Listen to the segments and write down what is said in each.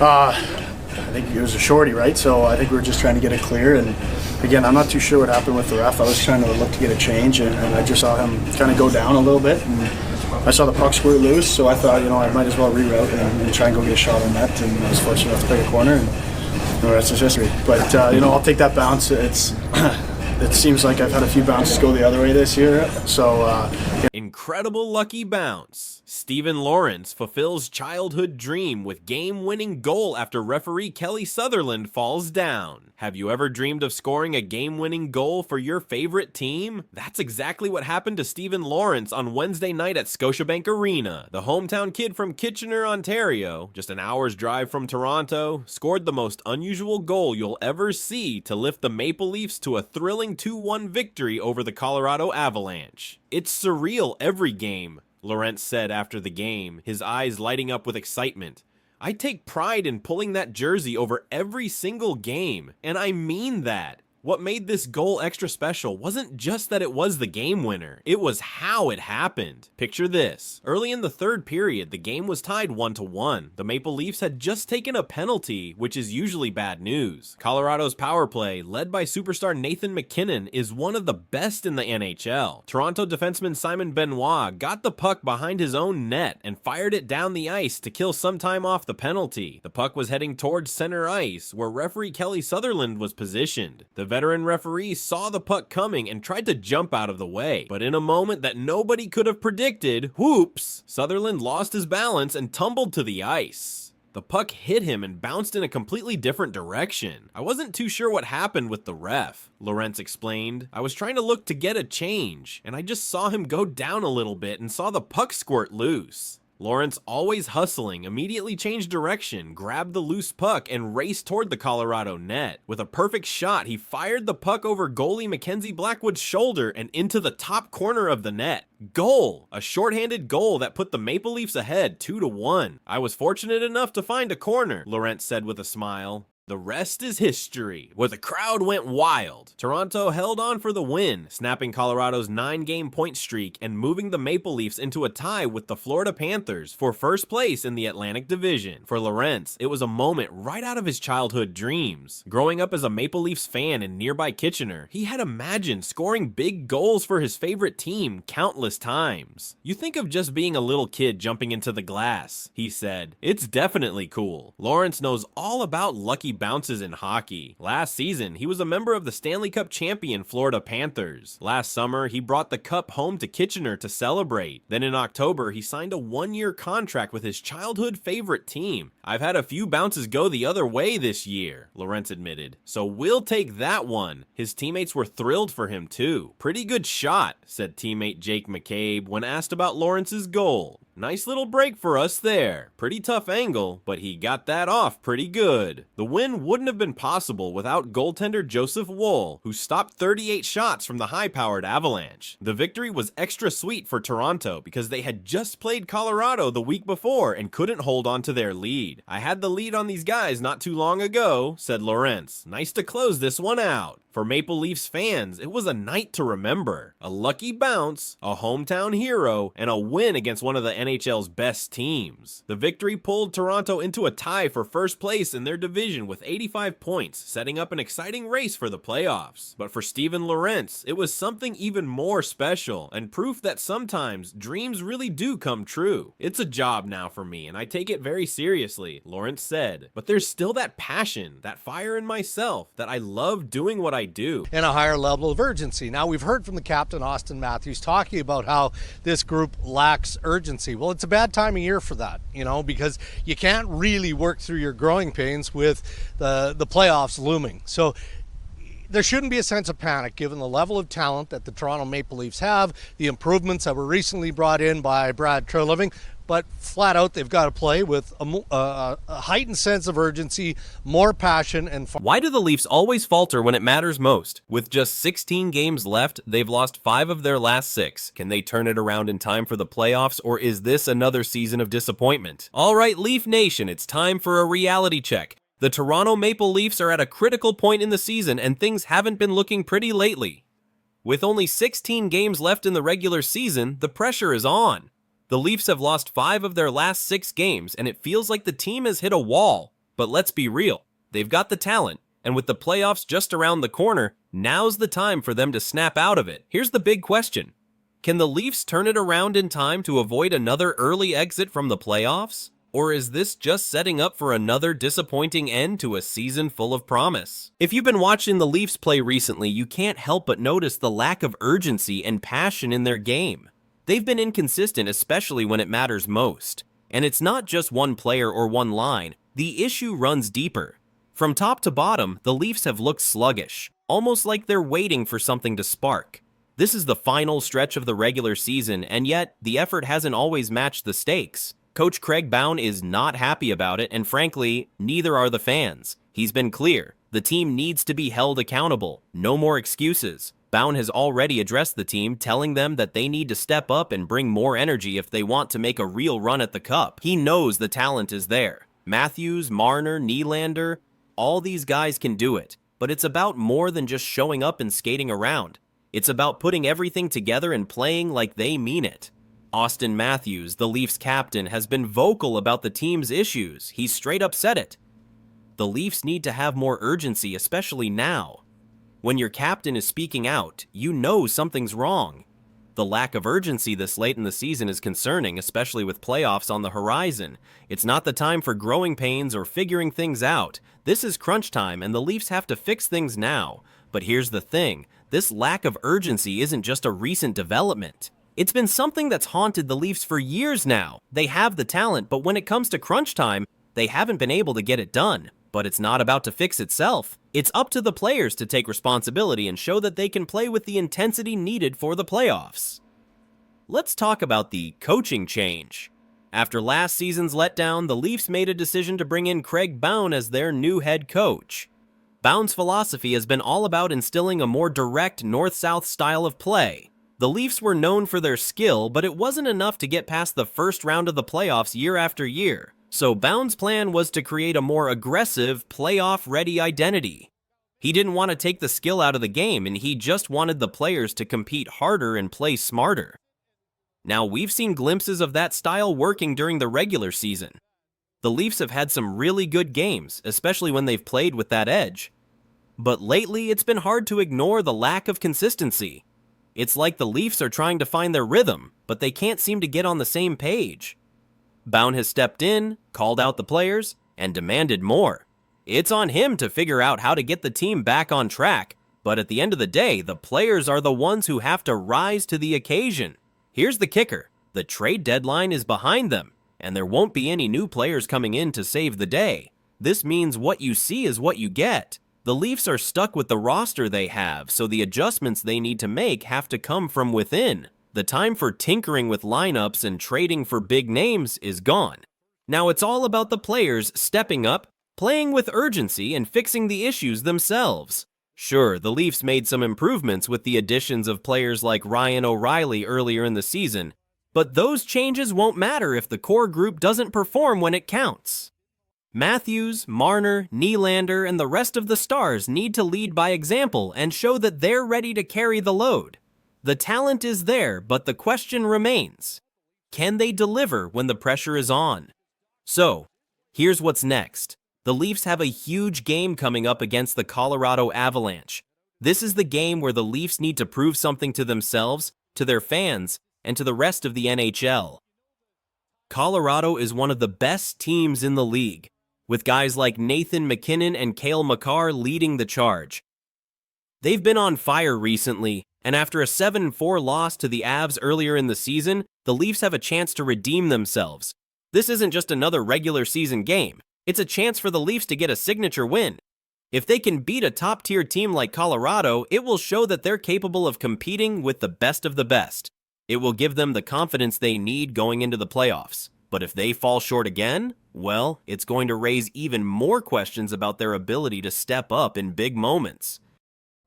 I think it was a shorty, right? So I think we were just trying to get it clear. And again, I'm not too sure what happened with the ref. I was trying to look to get a change, and I just saw him kind of go down a little bit. And I saw the puck squirt loose, so I thought, I might as well reroute and try and go get a shot on net. And I was fortunate enough to pick a corner, and the rest is history. But I'll take that bounce. It seems like I've had a few bounces go the other way this year. So incredible lucky bounce. Steven Lorentz fulfills childhood dream with game-winning goal after referee Kelly Sutherland falls down. Have you ever dreamed of scoring a game-winning goal for your favorite team? That's exactly what happened to Steven Lorentz on Wednesday night at Scotiabank Arena. The hometown kid from Kitchener, Ontario, just an hour's drive from Toronto, scored the most unusual goal you'll ever see to lift the Maple Leafs to a thrilling 2-1 victory over the Colorado Avalanche. It's surreal every game, Lorentz said after the game, his eyes lighting up with excitement. I take pride in pulling that jersey over every single game, and I mean that. What made this goal extra special wasn't just that it was the game winner, it was how it happened. Picture this. Early in the third period, the game was tied 1-1. The Maple Leafs had just taken a penalty, which is usually bad news. Colorado's power play, led by superstar Nathan MacKinnon, is one of the best in the NHL. Toronto defenseman Simon Benoit got the puck behind his own net and fired it down the ice to kill some time off the penalty. The puck was heading towards center ice, where referee Kelly Sutherland was positioned. The veteran referee saw the puck coming and tried to jump out of the way, but in a moment that nobody could have predicted, whoops, Sutherland lost his balance and tumbled to the ice. The puck hit him and bounced in a completely different direction. I wasn't too sure what happened with the ref, Lorentz explained. I was trying to look to get a change, and I just saw him go down a little bit and saw the puck squirt loose. Lorentz, always hustling, immediately changed direction, grabbed the loose puck, and raced toward the Colorado net. With a perfect shot, he fired the puck over goalie Mackenzie Blackwood's shoulder and into the top corner of the net. Goal! A shorthanded goal that put the Maple Leafs ahead 2-1. I was fortunate enough to find a corner, Lorentz said with a smile. The rest is history, where the crowd went wild. Toronto held on for the win, snapping Colorado's 9-game point streak and moving the Maple Leafs into a tie with the Florida Panthers for first place in the Atlantic Division. For Lorentz, it was a moment right out of his childhood dreams. Growing up as a Maple Leafs fan in nearby Kitchener, he had imagined scoring big goals for his favorite team countless times. You think of just being a little kid jumping into the glass, he said. It's definitely cool. Lorentz knows all about lucky bounces in hockey. Last season, he was a member of the Stanley Cup champion Florida Panthers. Last summer, he brought the cup home to Kitchener to celebrate. Then in October, he signed a 1-year contract with his childhood favorite team. I've had a few bounces go the other way this year, Lorentz admitted. So we'll take that one. His teammates were thrilled for him too. Pretty good shot, said teammate Jake McCabe when asked about Lorentz's goal. Nice little break for us there. Pretty tough angle, but he got that off pretty good. The win wouldn't have been possible without goaltender Joseph Woll, who stopped 38 shots from the high-powered Avalanche. The victory was extra sweet for Toronto because they had just played Colorado the week before and couldn't hold on to their lead. I had the lead on these guys not too long ago, said Lorentz. Nice to close this one out. For Maple Leafs fans, it was a night to remember. A lucky bounce, a hometown hero, and a win against one of the NHL's best teams. The victory pulled Toronto into a tie for first place in their division with 85 points, setting up an exciting race for the playoffs. But for Steven Lorentz, it was something even more special, and proof that sometimes dreams really do come true. It's a job now for me, and I take it very seriously, Lorentz said. But there's still that passion, that fire in myself, that I love doing what I do. And a higher level of urgency. Now, we've heard from the captain, Austin Matthews, talking about how this group lacks urgency. Well, it's a bad time of year for that, because you can't really work through your growing pains with the playoffs looming. So there shouldn't be a sense of panic given the level of talent that the Toronto Maple Leafs have, the improvements that were recently brought in by Brad Treliving. But flat out, they've got to play with a heightened sense of urgency, more passion, and Why do the Leafs always falter when it matters most? With just 16 games left, they've lost 5 of their last 6. Can they turn it around in time for the playoffs, or is this another season of disappointment? All right, Leaf Nation, it's time for a reality check. The Toronto Maple Leafs are at a critical point in the season, and things haven't been looking pretty lately. With only 16 games left in the regular season, the pressure is on. The Leafs have lost 5 of their last 6 games, and it feels like the team has hit a wall. But let's be real, they've got the talent, and with the playoffs just around the corner, now's the time for them to snap out of it. Here's the big question. Can the Leafs turn it around in time to avoid another early exit from the playoffs? Or is this just setting up for another disappointing end to a season full of promise? If you've been watching the Leafs play recently, you can't help but notice the lack of urgency and passion in their game. They've been inconsistent, especially when it matters most. And it's not just one player or one line. The issue runs deeper. From top to bottom, the Leafs have looked sluggish, almost like they're waiting for something to spark. This is the final stretch of the regular season, and yet the effort hasn't always matched the stakes. Coach Craig Bown is not happy about it, and frankly, neither are the fans. He's been clear. The team needs to be held accountable. No more excuses. Bown has already addressed the team, telling them that they need to step up and bring more energy if they want to make a real run at the cup. He knows the talent is there. Matthews, Marner, Nylander, all these guys can do it. But it's about more than just showing up and skating around. It's about putting everything together and playing like they mean it. Austin Matthews, the Leafs captain, has been vocal about the team's issues. He straight up said it. The Leafs need to have more urgency, especially now. When your captain is speaking out, you know something's wrong. The lack of urgency this late in the season is concerning, especially with playoffs on the horizon. It's not the time for growing pains or figuring things out. This is crunch time, and the Leafs have to fix things now. But here's the thing. This lack of urgency isn't just a recent development. It's been something that's haunted the Leafs for years now. They have the talent, but when it comes to crunch time, they haven't been able to get it done. But it's not about to fix itself. It's up to the players to take responsibility and show that they can play with the intensity needed for the playoffs. Let's talk about the coaching change. After last season's letdown, the Leafs made a decision to bring in Craig Bown as their new head coach. Bown's philosophy has been all about instilling a more direct north-south style of play. The Leafs were known for their skill, but it wasn't enough to get past the first round of the playoffs year after year. So Bown's plan was to create a more aggressive, playoff-ready identity. He didn't want to take the skill out of the game, and he just wanted the players to compete harder and play smarter. Now, we've seen glimpses of that style working during the regular season. The Leafs have had some really good games, especially when they've played with that edge. But lately, it's been hard to ignore the lack of consistency. It's like the Leafs are trying to find their rhythm, but they can't seem to get on the same page. Bown has stepped in, called out the players, and demanded more. It's on him to figure out how to get the team back on track, but at the end of the day, the players are the ones who have to rise to the occasion. Here's the kicker. The trade deadline is behind them, and there won't be any new players coming in to save the day. This means what you see is what you get. The Leafs are stuck with the roster they have, so the adjustments they need to make have to come from within. The time for tinkering with lineups and trading for big names is gone. Now it's all about the players stepping up, playing with urgency, and fixing the issues themselves. Sure, the Leafs made some improvements with the additions of players like Ryan O'Reilly earlier in the season, but those changes won't matter if the core group doesn't perform when it counts. Matthews, Marner, Nylander, and the rest of the stars need to lead by example and show that they're ready to carry the load. The talent is there, but the question remains. Can they deliver when the pressure is on? So, here's what's next. The Leafs have a huge game coming up against the Colorado Avalanche. This is the game where the Leafs need to prove something to themselves, to their fans, and to the rest of the NHL. Colorado is one of the best teams in the league, with guys like Nathan MacKinnon and Cale Makar leading the charge. They've been on fire recently, and after a 7-4 loss to the Avs earlier in the season, the Leafs have a chance to redeem themselves. This isn't just another regular season game. It's a chance for the Leafs to get a signature win. If they can beat a top-tier team like Colorado, it will show that they're capable of competing with the best of the best. It will give them the confidence they need going into the playoffs. But if they fall short again, well, it's going to raise even more questions about their ability to step up in big moments.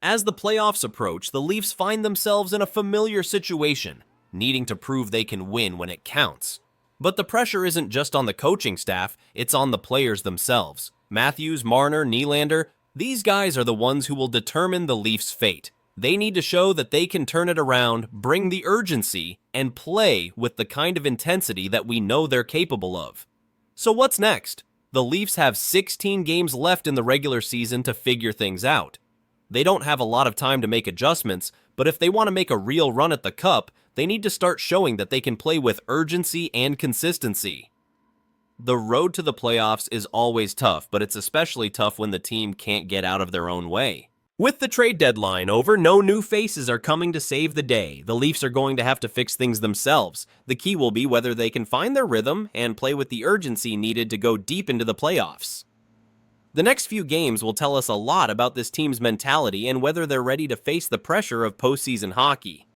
As the playoffs approach, the Leafs find themselves in a familiar situation, needing to prove they can win when it counts. But the pressure isn't just on the coaching staff, it's on the players themselves. Matthews, Marner, Nylander, these guys are the ones who will determine the Leafs' fate. They need to show that they can turn it around, bring the urgency, and play with the kind of intensity that we know they're capable of. So what's next? The Leafs have 16 games left in the regular season to figure things out. They don't have a lot of time to make adjustments, but if they want to make a real run at the Cup, they need to start showing that they can play with urgency and consistency. The road to the playoffs is always tough, but it's especially tough when the team can't get out of their own way. With the trade deadline over, no new faces are coming to save the day. The Leafs are going to have to fix things themselves. The key will be whether they can find their rhythm and play with the urgency needed to go deep into the playoffs. The next few games will tell us a lot about this team's mentality and whether they're ready to face the pressure of postseason hockey.